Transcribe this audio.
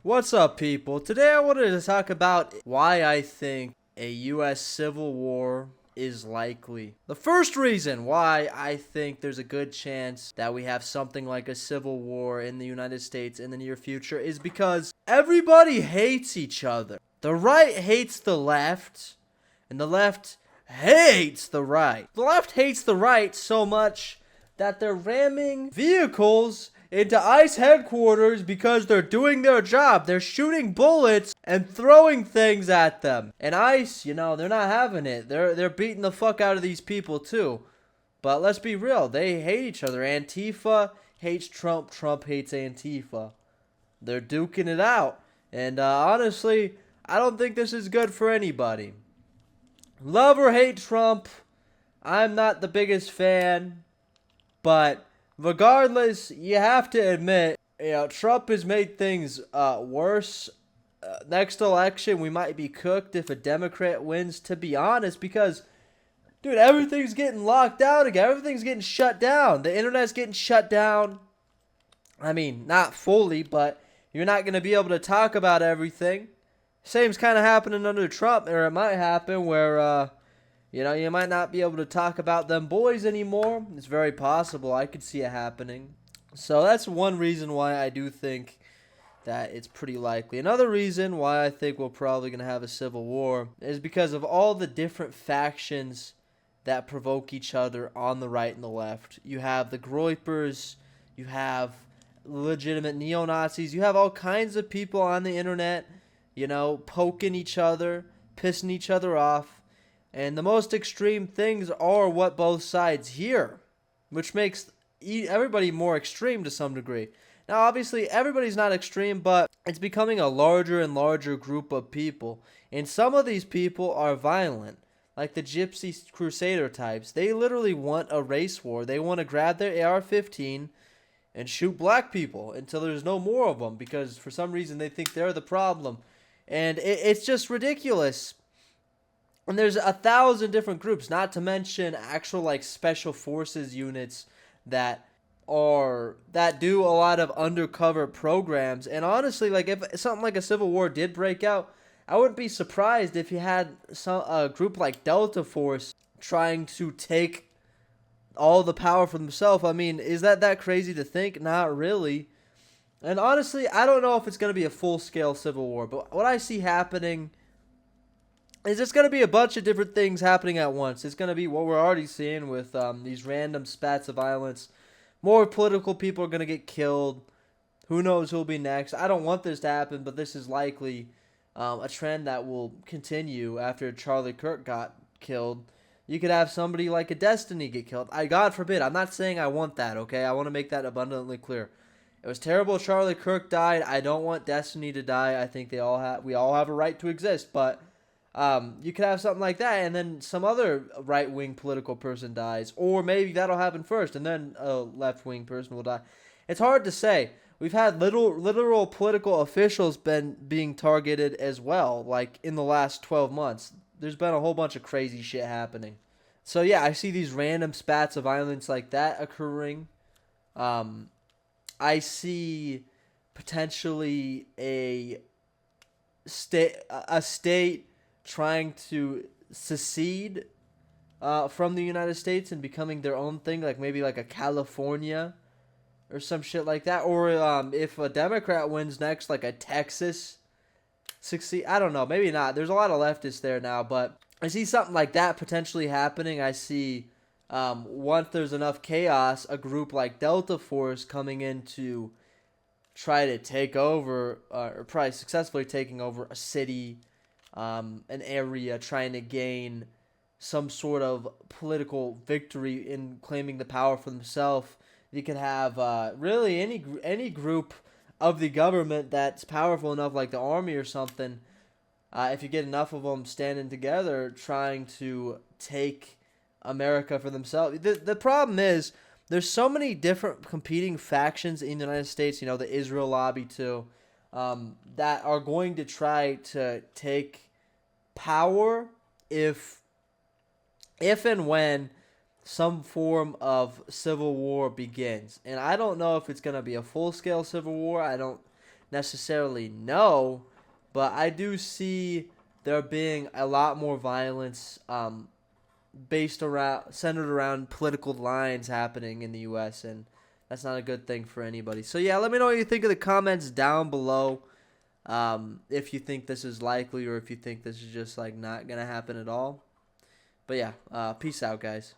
What's up, people? Today I wanted to talk about why I think a U.S. Civil War is likely. The first reason why I think there's a good chance that we have something like a civil war in the United States in the near future is because everybody hates each other. The right hates the left, and the left hates the right. The left hates the right so much that they're ramming vehicles into ICE headquarters because they're doing their job. They're shooting bullets and throwing things at them. And ICE, they're not having it. They're beating the fuck out of these people too. But let's be real, they hate each other. Antifa hates Trump. Trump hates Antifa. They're duking it out. And honestly, I don't think this is good for anybody. Love or hate Trump, I'm not the biggest fan, but regardless, you have to admit, Trump has made things worse. Next election, we might be cooked if a Democrat wins, to be honest, because, dude, everything's getting locked down again. Everything's getting shut down. The internet's getting shut down. I mean, not fully, but you're not going to be able to talk about everything. Same's kind of happening under Trump, or it might happen where, you might not be able to talk about them boys anymore. It's very possible. I could see it happening. So that's one reason why I do think that it's pretty likely. Another reason why I think we're probably going to have a civil war is because of all the different factions that provoke each other on the right and the left. You have the Groypers, you have legitimate neo-Nazis, you have all kinds of people on the internet, poking each other, pissing each other off. And the most extreme things are what both sides hear, which makes everybody more extreme to some degree. Now, obviously, everybody's not extreme, but it's becoming a larger and larger group of people. And some of these people are violent, like the Gypsy Crusader types. They literally want a race war. They want to grab their AR-15 and shoot black people until there's no more of them, because for some reason they think they're the problem. And it's just ridiculous. And there's 1,000 different groups, not to mention actual special forces units that do a lot of undercover programs. And honestly, if something like a civil war did break out, I wouldn't be surprised if you had a group like Delta Force trying to take all the power for themselves. I mean, is that crazy to think? Not really. And honestly, I don't know if it's going to be a full-scale civil war, but what I see happening is it's going to be a bunch of different things happening at once. It's going to be what we're already seeing with these random spats of violence. More political people are going to get killed. Who knows who'll be next? I don't want this to happen, but this is likely a trend that will continue after Charlie Kirk got killed. You could have somebody like a Destiny get killed. God forbid. I'm not saying I want that, okay? I want to make that abundantly clear. It was terrible Charlie Kirk died. I don't want Destiny to die. I think we all have a right to exist, but you could have something like that, and then some other right-wing political person dies, or maybe that'll happen first, and then a left-wing person will die. It's hard to say. We've had literal political officials being targeted as well, like in the last 12 months. There's been a whole bunch of crazy shit happening. So yeah, I see these random spats of violence like that occurring. I see potentially a state trying to secede from the United States and becoming their own thing, like maybe like a California or some shit like that. Or if a Democrat wins next, like a Texas succeed. I don't know, maybe not. There's a lot of leftists there now, but I see something like that potentially happening. I see once there's enough chaos, a group like Delta Force coming in to try to take over, or probably successfully taking over a city, an area, trying to gain some sort of political victory in claiming the power for themselves. You could have really any group of the government that's powerful enough, like the army or something. If you get enough of them standing together, trying to take America for themselves. The problem is there's so many different competing factions in the United States. The Israel lobby too, that are going to try to take power if and when some form of civil war begins. And I don't know if it's going to be a full-scale civil war. I don't necessarily no, but I do see there being a lot more violence centered around political lines happening in the U.S., and that's not a good thing for anybody. So yeah, let me know what you think in the comments down below. If you think this is likely or if you think this is just like not gonna happen at all. But yeah, peace out, guys.